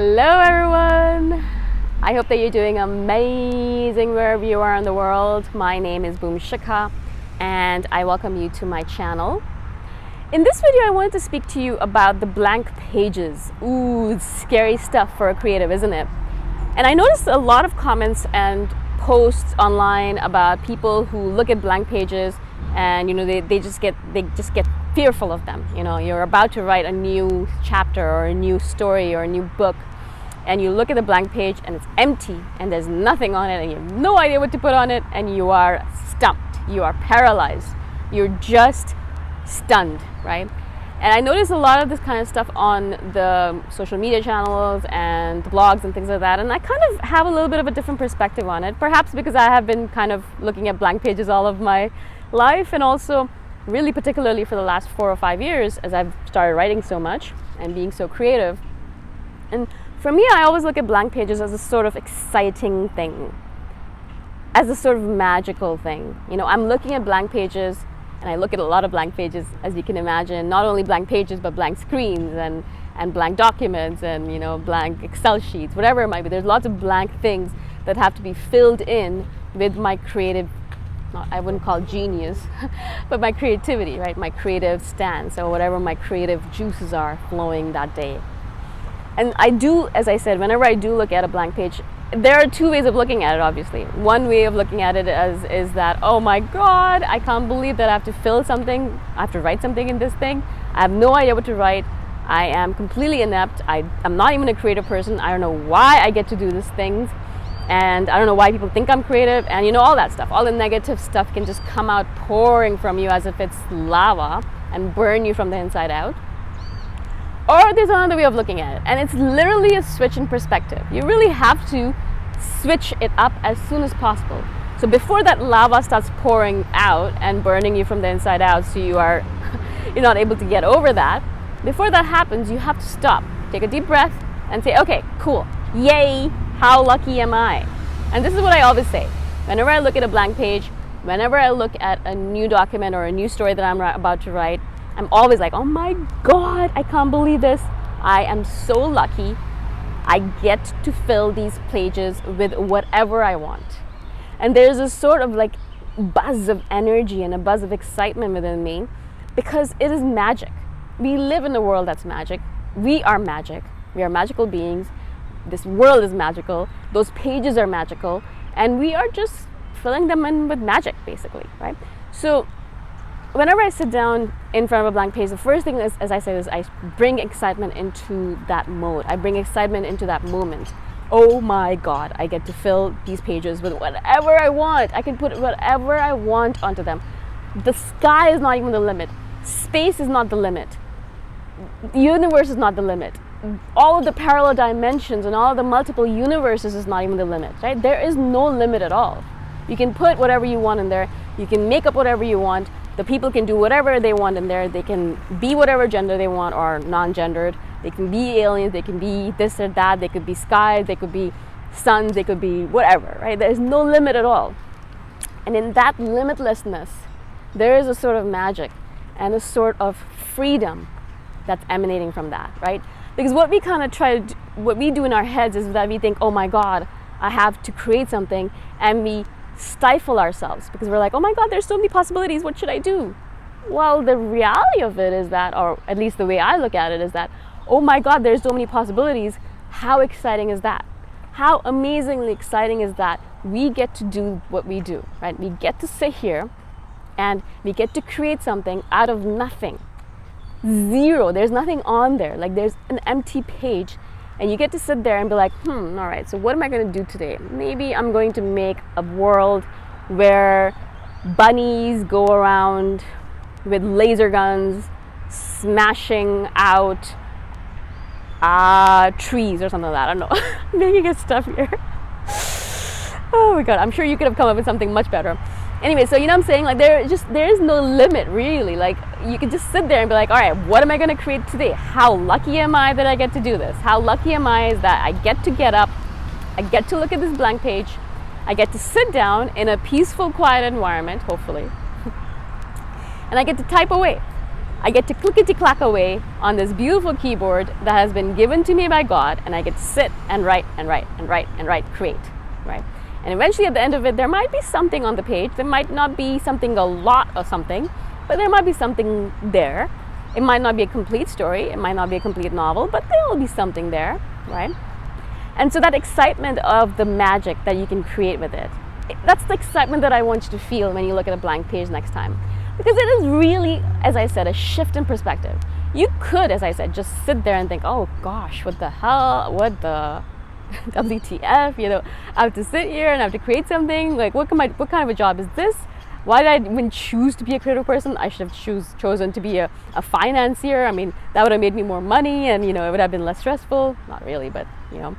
Hello everyone! I hope that you're doing amazing wherever you are in the world. My name is Boom Shikha and I welcome you to my channel. In this video I wanted to speak to you about the blank pages. Ooh, it's scary stuff for a creative, isn't it? And I noticed a lot of comments and posts online about people who look at blank pages and they just get fearful of them. You're about to write a new chapter or a new story or a new book, and you look at the blank page and it's empty and there's nothing on it and you have no idea what to put on it, and you are stumped, you are paralyzed, you're just stunned, right? And I notice a lot of this kind of stuff on the social media channels and blogs and things like that, and I kind of have a little bit of a different perspective on it, perhaps because I have been kind of looking at blank pages all of my life, and also really particularly for the last 4 or 5 years as I've started writing so much and being so creative. And for me, I always look at blank pages as a sort of exciting thing, as a sort of magical thing. I'm looking at blank pages, and I look at a lot of blank pages, as you can imagine, not only blank pages, but blank screens and blank documents and, blank Excel sheets, whatever it might be. There's lots of blank things that have to be filled in with my creative, I wouldn't call it genius, but my creativity, right? My creative stance, or whatever my creative juices are flowing that day. And I do, as I said, whenever I do look at a blank page, there are two ways of looking at it, obviously. One way of looking at it is that, oh my God, I can't believe that I have to fill something, I have to write something in this thing. I have no idea what to write. I am completely inept. I'm not even a creative person. I don't know why I get to do these things. And I don't know why people think I'm creative, and all that stuff. All the negative stuff can just come out pouring from you as if it's lava and burn you from the inside out. Or there's another way of looking at it, and it's literally a switch in perspective. You really have to switch it up as soon as possible. So before that lava starts pouring out and burning you from the inside out, so you're not able to get over that, before that happens, you have to stop, take a deep breath, and say, okay, cool, yay, how lucky am I? And this is what I always say. Whenever I look at a blank page, whenever I look at a new document or a new story that I'm about to write, I'm always like, oh my God, I can't believe this. I am so lucky. I get to fill these pages with whatever I want. And there's a sort of like buzz of energy and a buzz of excitement within me, because it is magic. We live in a world that's magic. We are magic. We are magical beings. This world is magical. Those pages are magical. And we are just filling them in with magic, basically, right? So whenever I sit down in front of a blank page, the first thing is, as I said, is I bring excitement into that mode. I bring excitement into that moment. Oh my God, I get to fill these pages with whatever I want. I can put whatever I want onto them. The sky is not even the limit. Space is not the limit. The universe is not the limit. All of the parallel dimensions and all of the multiple universes is not even the limit, right? There is no limit at all. You can put whatever you want in there. You can make up whatever you want. The people can do whatever they want in there. They can be whatever gender they want, or non-gendered. They can be aliens. They can be this or that. They could be skies. They could be suns. They could be whatever, right? There's no limit at all. And in that limitlessness, there is a sort of magic and a sort of freedom that's emanating from that, right? Because what we kind of what we do in our heads is that we think, oh my God, I have to create something, and we stifle ourselves because we're like, oh my God, there's so many possibilities, what should I do? Well, the reality of it is that, or at least the way I look at it is that, oh my God, there's so many possibilities. How exciting is that? How amazingly exciting is that we get to do what we do, right? We get to sit here and we get to create something out of nothing. Zero, there's nothing on there. Like, there's an empty page, and you get to sit there and be like, all right, so what am I going to do today? Maybe I'm going to make a world where bunnies go around with laser guns smashing out trees or something like that. I don't know. I'm making up stuff here. Oh my God, I'm sure you could have come up with something much better. Anyway, so what I'm saying? Like, there is no limit, really. Like, you could just sit there and be like, all right, what am I going to create today? How lucky am I that I get to do this? How lucky am I is that I get up, I get to look at this blank page, I get to sit down in a peaceful, quiet environment, hopefully, and I get to type away. I get to clickety-clack away on this beautiful keyboard that has been given to me by God, and I get to sit and write and write and write and write, create, right? And eventually at the end of it, there might be something on the page. There might not be something a lot or something, but there might be something there. It might not be a complete story. It might not be a complete novel, but there will be something there, right? And so that excitement of the magic that you can create with it, that's the excitement that I want you to feel when you look at a blank page next time. Because it is really, as I said, a shift in perspective. You could, as I said, just sit there and think, oh gosh, what the hell, what the WTF, you know, I have to sit here and I have to create something. Like, what kind of a job is this? Why did I even choose to be a creative person? I should have chosen to be a financier. I mean, that would have made me more money and, you know, it would have been less stressful. Not really, but, you know.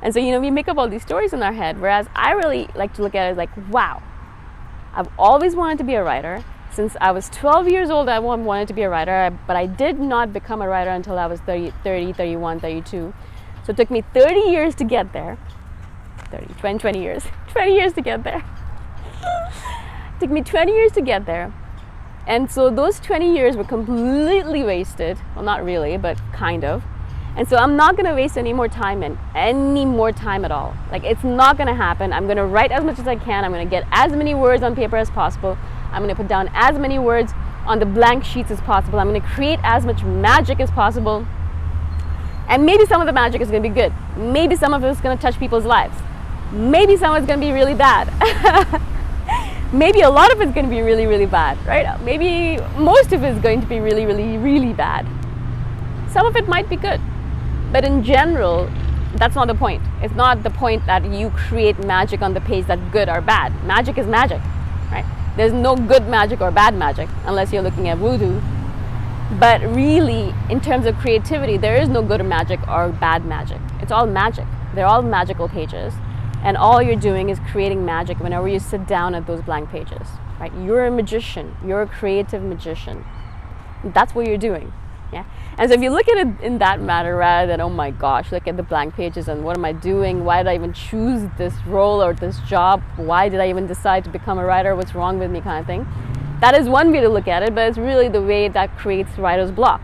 And so, you know, we make up all these stories in our head, whereas I really like to look at it as like, wow, I've always wanted to be a writer. Since I was 12 years old, I wanted to be a writer, but I did not become a writer until I was 30, 31, 32. So it took me 30 years to get there. 20 years. 20 years to get there. It took me 20 years to get there. And so those 20 years were completely wasted. Well, not really, but kind of. And so I'm not going to waste any more time at all. Like, it's not going to happen. I'm going to write as much as I can. I'm going to get as many words on paper as possible. I'm going to put down as many words on the blank sheets as possible. I'm going to create as much magic as possible. And maybe some of the magic is going to be good. Maybe some of it is going to touch people's lives. Maybe some of it's going to be really bad. Maybe a lot of it's going to be really, really bad, right? Maybe most of it is going to be really, really, really bad. Some of it might be good. But in general, that's not the point. It's not the point that you create magic on the page that's good or bad. Magic is magic, right? There's no good magic or bad magic unless you're looking at voodoo. But really, in terms of creativity, there is no good magic or bad magic. It's all magic. They're all magical pages. And all you're doing is creating magic whenever you sit down at those blank pages, right? You're a magician. You're a creative magician. That's what you're doing. Yeah. And so if you look at it in that manner rather than, oh my gosh, look at the blank pages and what am I doing? Why did I even choose this role or this job? Why did I even decide to become a writer? What's wrong with me, kind of thing? That is one way to look at it, but it's really the way that creates writer's block.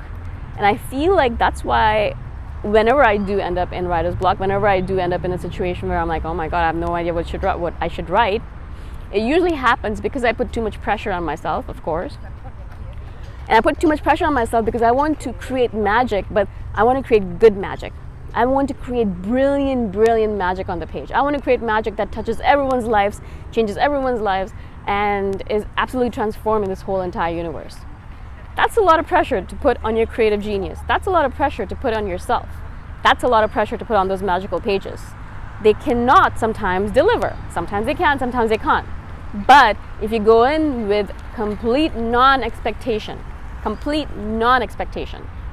And I feel like that's why whenever I do end up in writer's block, whenever I do end up in a situation where I'm like, oh my God, I have no idea what I should write, it usually happens because I put too much pressure on myself, of course. And I put too much pressure on myself because I want to create magic, but I want to create good magic. I want to create brilliant, brilliant magic on the page. I want to create magic that touches everyone's lives, changes everyone's lives, and is absolutely transforming this whole entire universe. That's a lot of pressure to put on your creative genius. That's a lot of pressure to put on yourself. That's a lot of pressure to put on those magical pages. They cannot sometimes deliver. Sometimes they can, sometimes they can't. But if you go in with complete non-expectation,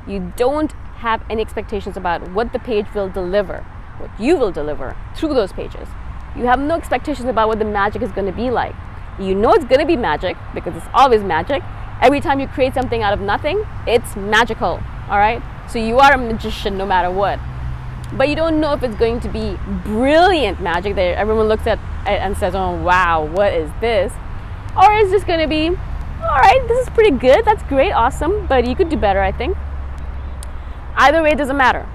you don't have any expectations about what the page will deliver, what you will deliver through those pages. You have no expectations about what the magic is going to be like. You know it's going to be magic because it's always magic. Every time you create something out of nothing, it's magical, all right? So you are a magician no matter what. But you don't know if it's going to be brilliant magic that everyone looks at and says, oh, wow, what is this? Or it's just going to be, all right, this is pretty good. That's great, awesome, but you could do better, I think. Either way, it doesn't matter.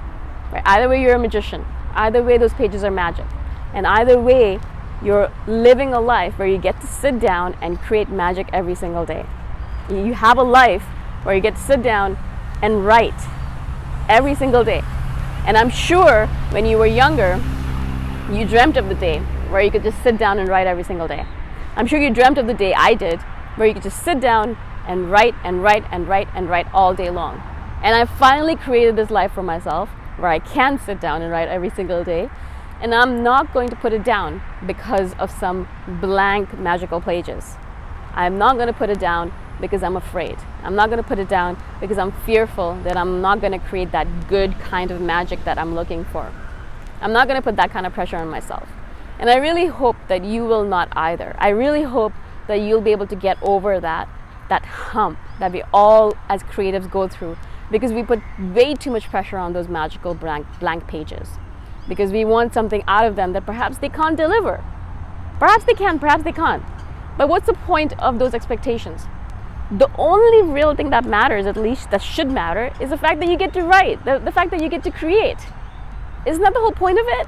Right? Either way, you're a magician. Either way, those pages are magic. And either way, you're living a life where you get to sit down and create magic every single day. You have a life where you get to sit down and write every single day. And I'm sure when you were younger, you dreamt of the day where you could just sit down and write every single day. I'm sure you dreamt of the day I did, where you could just sit down and write and write and write and write all day long. And I finally created this life for myself where I can sit down and write every single day. And I'm not going to put it down because of some blank magical pages. I'm not going to put it down because I'm afraid. I'm not going to put it down because I'm fearful that I'm not going to create that good kind of magic that I'm looking for. I'm not going to put that kind of pressure on myself. And I really hope that you will not either. I really hope that you'll be able to get over that hump that we all as creatives go through, because we put way too much pressure on those magical blank pages, because we want something out of them that perhaps they can't deliver. Perhaps they can, perhaps they can't. But what's the point of those expectations? The only real thing that matters, at least that should matter, is the fact that you get to write, the fact that you get to create. Isn't that the whole point of it?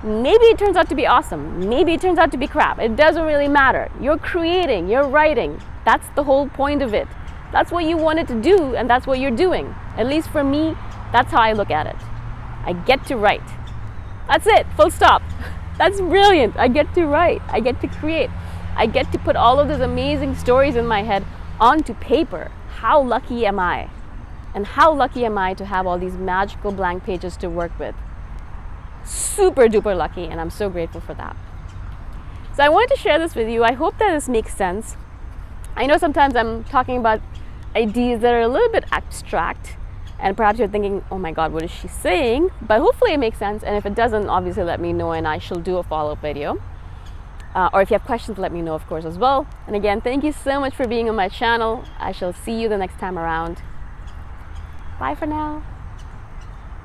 Maybe it turns out to be awesome. Maybe it turns out to be crap. It doesn't really matter. You're creating, you're writing. That's the whole point of it. That's what you wanted to do, and that's what you're doing. At least for me, that's how I look at it. I get to write. That's it, full stop. That's brilliant. I get to write. I get to create. I get to put all of those amazing stories in my head onto paper. How lucky am I? And how lucky am I to have all these magical blank pages to work with? Super duper lucky, and I'm so grateful for that. So I wanted to share this with you. I hope that this makes sense. I know sometimes I'm talking about ideas that are a little bit abstract, and perhaps you're thinking, oh my God, what is she saying? But hopefully it makes sense, and if it doesn't, obviously let me know and I shall do a follow-up video. Or if you have questions, let me know, of course, as well. And again, thank you so much for being on my channel. I shall see you the next time around. Bye for now.